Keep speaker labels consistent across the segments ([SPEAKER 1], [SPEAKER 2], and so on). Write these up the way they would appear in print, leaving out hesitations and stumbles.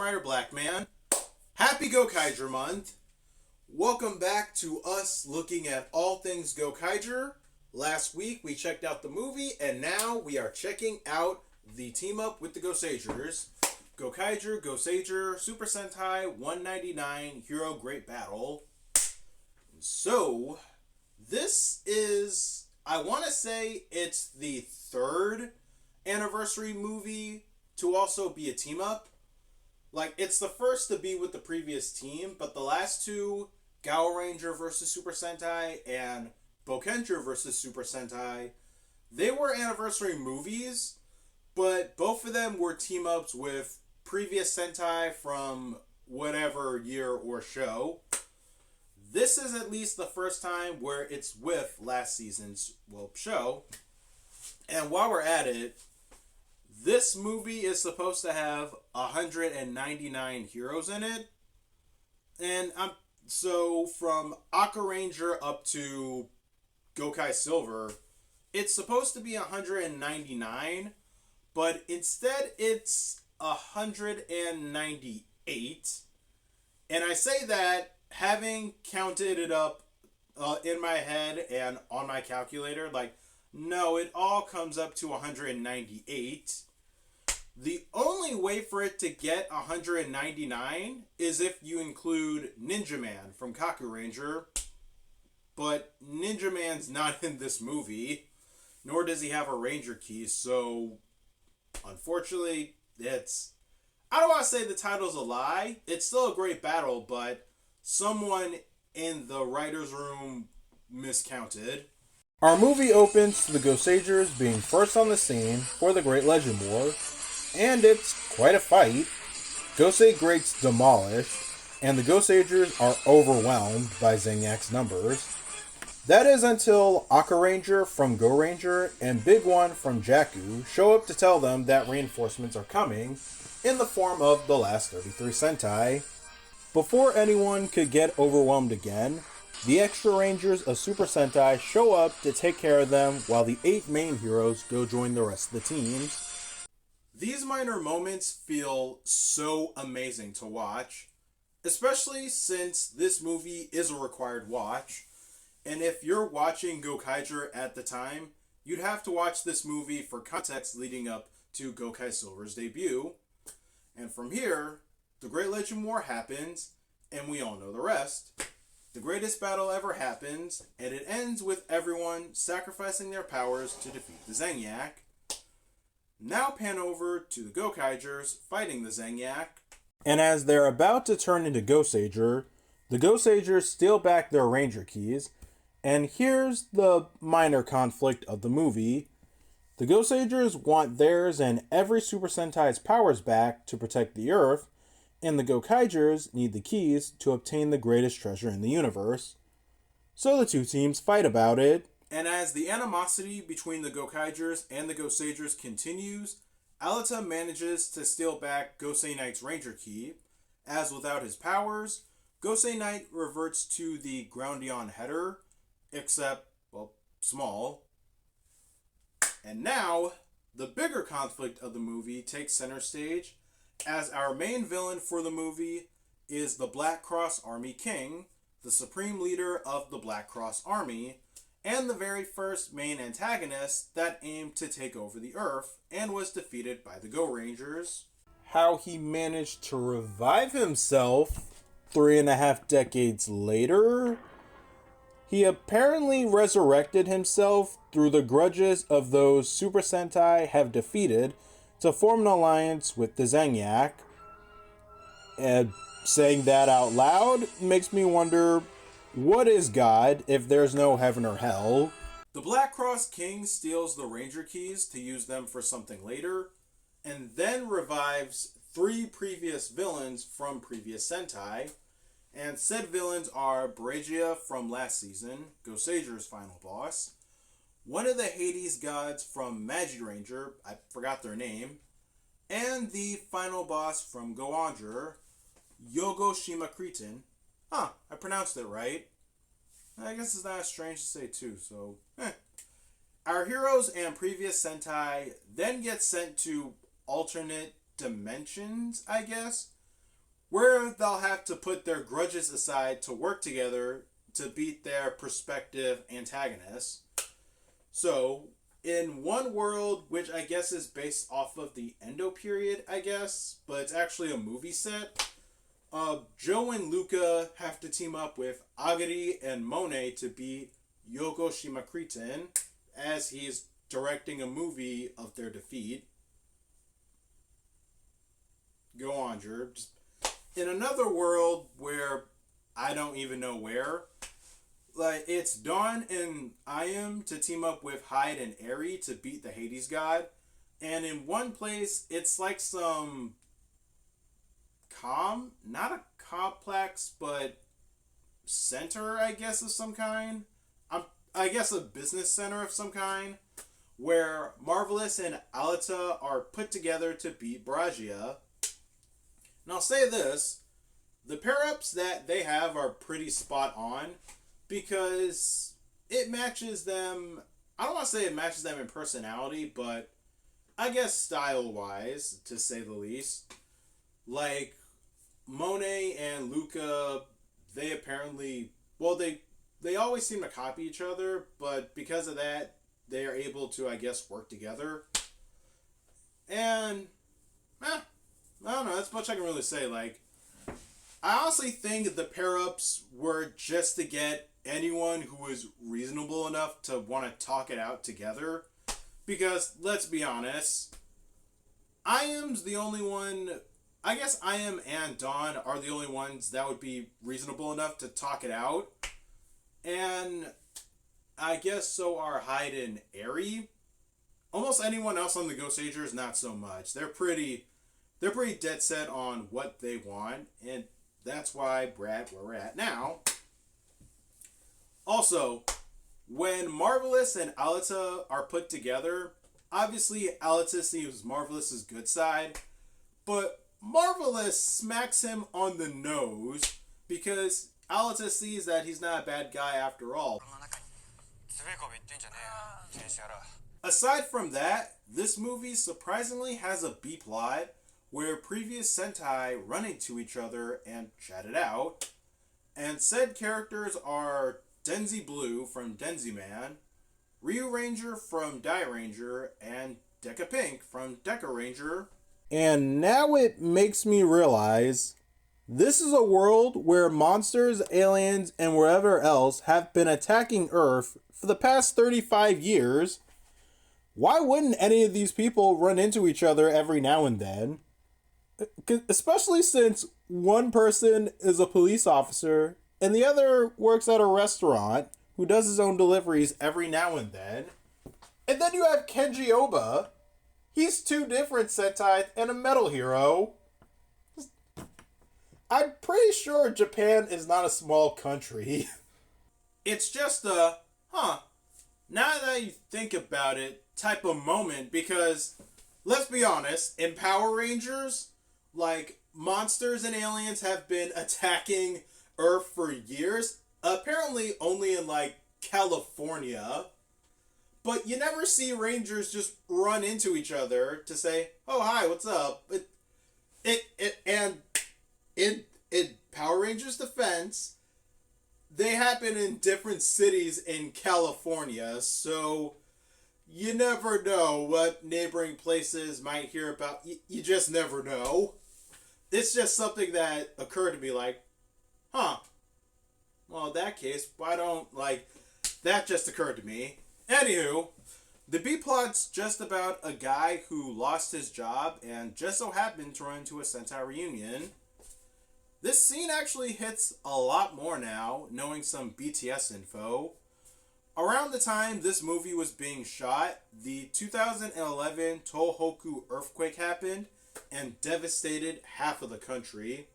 [SPEAKER 1] KamenRider Blackman. Happy Gokaiger month. Welcome back to us looking at all things Gokaiger. Last week we checked out the movie and now we are checking out the team up with the Goseigers. Gokaiger, Goseiger, Super Sentai 199 Hero Great Battle. So, this is, I want to say it's the third anniversary movie to also be a team up. Like, it's the first to be with the previous team, but the last two, Gokaiger versus Super Sentai and Gokaiger versus Super Sentai, they were anniversary movies, but both of them were team ups with previous Sentai from whatever year or show. This is at least the first time where it's with last season's show. And while we're at it, this movie is supposed to have 199 heroes in it. And so from Gokaiger up to Gokai Silver, it's supposed to be 199, but instead it's 198. And I say that having counted it up in my head and on my calculator, like, no, it all comes up to 198. The only way for it to get 199 is if you include Ninja Man from KamenRider, but Ninja Man's not in this movie, nor does he have a Ranger key, so unfortunately, I don't want to say the title's a lie. It's still a great battle, but someone in the writer's room miscounted. Our movie opens to the Goseigers being first on the scene for the Great Legend War, and it's quite a fight. Goseiger gets demolished, and the Goseigers are overwhelmed by Zenyaku's numbers. That is until Gokaiger from Gokaiger and Big One from Jakku show up to tell them that reinforcements are coming in the form of the last 33 Sentai. Before anyone could get overwhelmed again, the extra Rangers of Super Sentai show up to take care of them while the 8 main heroes go join the rest of the teams. These minor moments feel so amazing to watch, especially since this movie is a required watch. And if you're watching Gokaiger at the time, you'd have to watch this movie for context leading up to Gokai Silver's debut. And from here, the Great Legend War happens, and we all know the rest. The greatest battle ever happens, and it ends with everyone sacrificing their powers to defeat the Zenyak. Now pan over to the Gokaigers fighting the Zenyak. And as they're about to turn into Goseiger, the Goseigers steal back their Ranger keys. And here's the minor conflict of the movie. The Goseigers want theirs and every Super Sentai's powers back to protect the Earth, and the Gokaigers need the keys to obtain the greatest treasure in the universe. So the two teams fight about it. And as the animosity between the Gokaigers and the Goseigers continues, Alita manages to steal back Gosei Knight's Ranger key, as without his powers, Gosei Knight reverts to the Groundion header, except, small. And now, the bigger conflict of the movie takes center stage, as our main villain for the movie is the Black Cross Army King, the supreme leader of the Black Cross Army, and the very first main antagonist that aimed to take over the Earth and was defeated by the Go Rangers. How he managed to revive himself 3.5 decades later? He apparently resurrected himself through the grudges of those Super Sentai have defeated to form an alliance with the Zenyak. And saying that out loud makes me wonder, what is God if there's no heaven or hell? The Black Cross King steals the Ranger keys to use them for something later, and then revives 3 previous villains from previous Sentai. And said villains are Baragia from last season, Goseiger's final boss, one of the Hades gods from Magiranger, I forgot their name, and the final boss from Gokaiger, Yogoshima Cretin. I pronounced it right. I guess it's not strange to say too, so Our heroes and previous Sentai then get sent to alternate dimensions, I guess, where they'll have to put their grudges aside to work together to beat their prospective antagonists. So, in one world, which I guess is based off of the Endo period, I guess, but it's actually a movie set, Joe and Luca have to team up with Agari and Monet to beat Yoko Shimakriten as he's directing a movie of their defeat. Go on, Jerb. In another world where I don't even know where, like, it's Dawn and Ayam to team up with Hyde and Eri to beat the Hades god. And in one place, it's like some not a complex, but center, I guess, of some kind. I guess a business center of some kind, where Marvelous and Alita are put together to beat Baragia. And I'll say this, the pair-ups that they have are pretty spot on, because it matches them, I don't want to say it matches them in personality, but I guess style-wise, to say the least. Like, Monet and Luca, they apparently, well, they always seem to copy each other, but because of that, they are able to, I guess, work together. And, I don't know, that's much I can really say. Like, I honestly think the pair-ups were just to get anyone who was reasonable enough to want to talk it out together. Because, let's be honest, Ayam's the only one, I guess Ayam and Dawn are the only ones that would be reasonable enough to talk it out. And I guess so are Hyde and Eri. Almost anyone else on the Goseigers, not so much. They're pretty dead set on what they want, and that's why we're at where we're at now. Also, when Marvelous and Alita are put together, obviously Alita sees Marvelous's good side, but Marvelous smacks him on the nose because Alita sees that he's not a bad guy after all. Aside from that, this movie surprisingly has a B-plot where previous Sentai run into each other and chat it out, and said characters are Denzi Blue from Denzi Man, Ryu Ranger from Die Ranger, and Deca Pink from Deca Ranger. And now it makes me realize this is a world where monsters, aliens, and wherever else have been attacking Earth for the past 35 years. Why wouldn't any of these people run into each other every now and then? Especially since one person is a police officer and the other works at a restaurant who does his own deliveries every now and then. And then you have Kenji Oba. He's two different Sentai and a metal hero. I'm pretty sure Japan is not a small country. It's just a, now that you think about it, type of moment, because, let's be honest, in Power Rangers, like, monsters and aliens have been attacking Earth for years, apparently only in, like, California, but you never see Rangers just run into each other to say, oh, hi, what's up? And in Power Rangers defense, they happen in different cities in California, so you never know what neighboring places might hear about. You just never know. It's just something that occurred to me like, well, in that case, why don't, like, that just occurred to me. Anywho, the B-plot's just about a guy who lost his job and just so happened to run into a Sentai reunion. This scene actually hits a lot more now, knowing some BTS info. Around the time this movie was being shot, the 2011 Tohoku earthquake happened and devastated half of the country.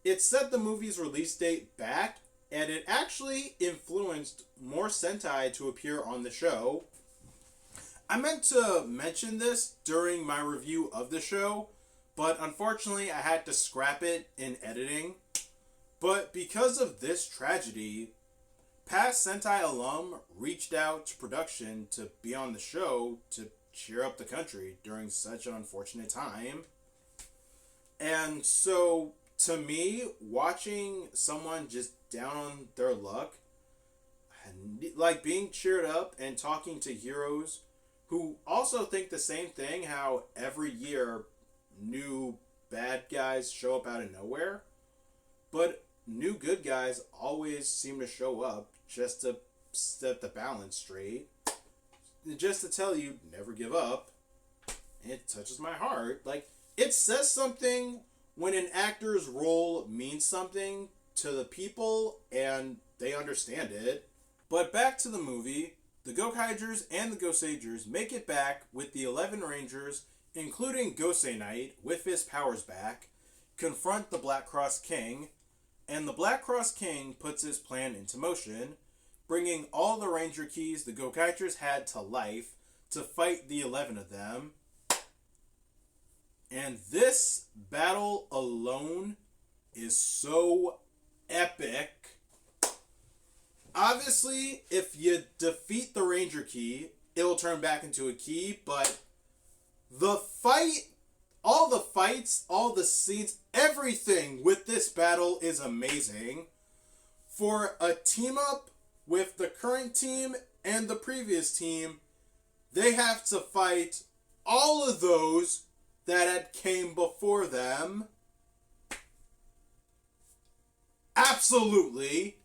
[SPEAKER 1] It set the movie's release date back, and it actually influenced more Sentai to appear on the show. I meant to mention this during my review of the show, but unfortunately I had to scrap it in editing. But because of this tragedy, past Sentai alum reached out to production to be on the show to cheer up the country during such an unfortunate time. And so To me, watching someone just down on their luck, like being cheered up and talking to heroes who also think the same thing, how every year new bad guys show up out of nowhere, but new good guys always seem to show up just to set the balance straight, just to tell you never give up. It touches my heart. Like, it says something when an actor's role means something to the people and they understand it. But back to the movie, the Gokaigers and the Goseigers make it back with the 11 Rangers, including Gosei Knight, with his powers back, confront the Black Cross King, and the Black Cross King puts his plan into motion, bringing all the Ranger keys the Gokaigers had to life to fight the 11 of them. And this battle alone is so epic. Obviously, if you defeat the Ranger key, it will turn back into a key, but the fight, all the fights, all the scenes, everything with this battle is amazing. For a team up with the current team and the previous team, they have to fight all of those that had came before them. Absolutely.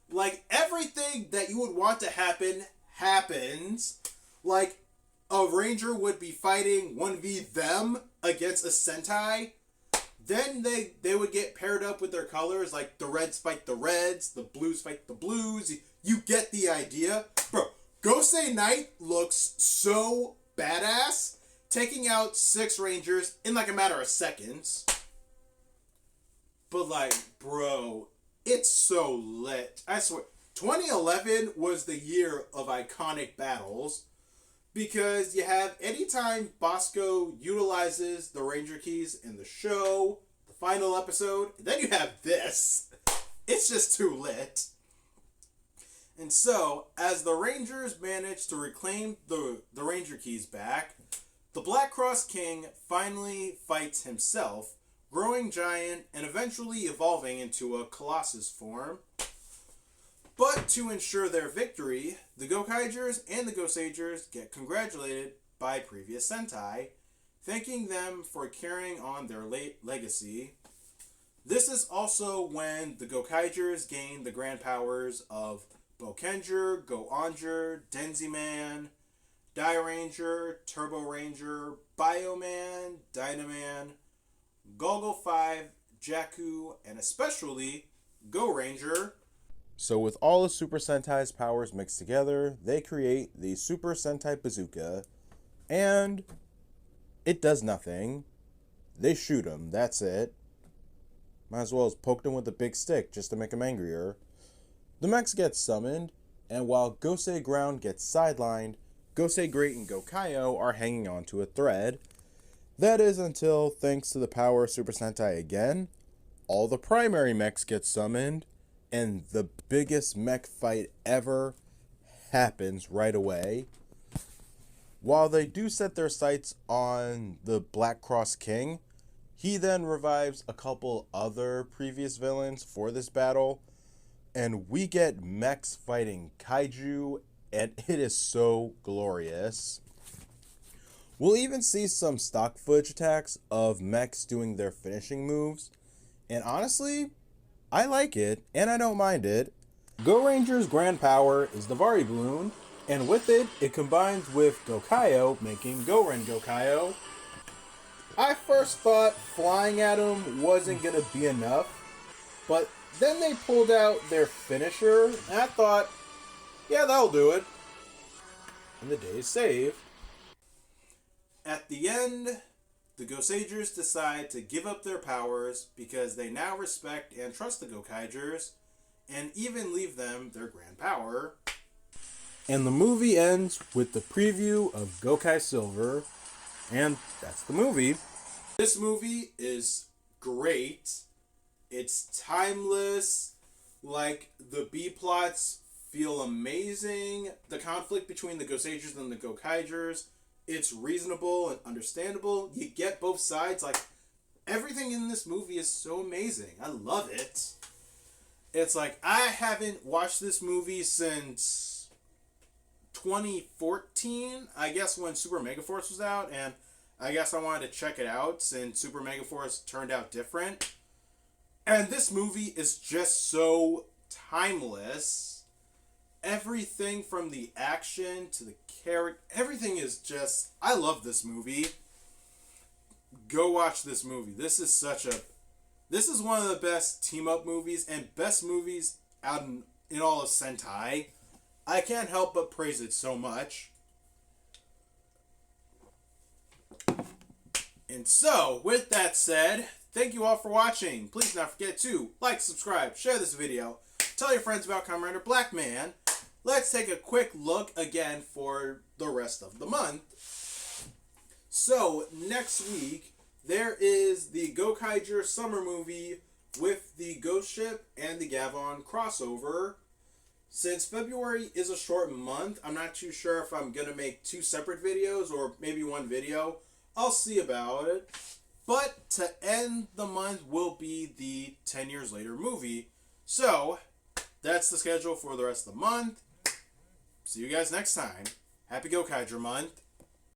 [SPEAKER 1] Like, everything that you would want to happen happens. Like, a Ranger would be fighting 1v them against a Sentai. Then they would get paired up with their colors. Like, the Reds fight the Reds, the Blues fight the Blues. You get the idea. Bro, Gosei Knight looks so badass, taking out 6 Rangers in like a matter of seconds. But like, bro, it's so lit. I swear, 2011 was the year of iconic battles, because you have anytime Bosco utilizes the Ranger keys in the show, the final episode, and then you have this. It's just too lit. And so, as the Rangers manage to reclaim the Ranger keys back, the Black Cross King finally fights himself, growing giant and eventually evolving into a Colossus form. But to ensure their victory, the Gokaigers and the Goseigers get congratulated by previous Sentai, thanking them for carrying on their late legacy. This is also when the Gokaigers gain the grand powers of Bokenger, Go-Onger, Denziman, Die-Ranger, Turbo Ranger, Bioman, Dynaman, Golgo 5, Jakku, and especially Go-Ranger. So with all of Super Sentai's powers mixed together, they create the Super Sentai Bazooka, and it does nothing. They shoot him, that's it. Might as well have poked him with a big stick just to make him angrier. The mechs get summoned, and while Gosei Ground gets sidelined, Gosei Great and Gokaiger are hanging onto a thread. That is until, thanks to the power of Super Sentai again, all the primary mechs get summoned, and the biggest mech fight ever happens right away. While they do set their sights on the Black Cross King, he then revives a couple other previous villains for this battle, and we get mechs fighting kaiju, and it is so glorious. We'll even see some stock footage attacks of mechs doing their finishing moves, and honestly, I like it, and I don't mind it. Go Ranger's grand power is the Vari Balloon, and with it, it combines with Gokaiger, making Go-Ren Gokaiger. I first thought flying at him wasn't going to be enough, but then they pulled out their finisher, and I thought, yeah, that'll do it. And the day is saved. At the end, the Goseigers decide to give up their powers because they now respect and trust the Gokaigers, and even leave them their grand power. And the movie ends with the preview of Gokai Silver, and that's the movie. This movie is great. It's timeless. Like, the B-plots feel amazing. The conflict between the Goseigers and the Gokaigers, it's reasonable and understandable. You get both sides. Like, everything in this movie is so amazing. I love it. It's like I haven't watched this movie since 2014, I guess, when Super Megaforce was out, and I guess I wanted to check it out since Super Megaforce turned out different. And this movie is just so timeless. Everything from the action to the character, everything is just, I love this movie. Go watch this movie. This is one of the best team-up movies and best movies out in all of Sentai. I can't help but praise it so much. And so, with that said, thank you all for watching. Please not forget to like, subscribe, share this video, tell your friends about KamenRider Blackman. Let's take a quick look again for the rest of the month. So, next week, there is the Gokaiger summer movie with the Ghost Ship and the Gavon crossover. Since February is a short month, I'm not too sure if I'm going to make 2 separate videos or maybe 1 video. I'll see about it. But to end the month will be the 10 Years Later movie. So, that's the schedule for the rest of the month. See you guys next time. Happy Gokaiger month.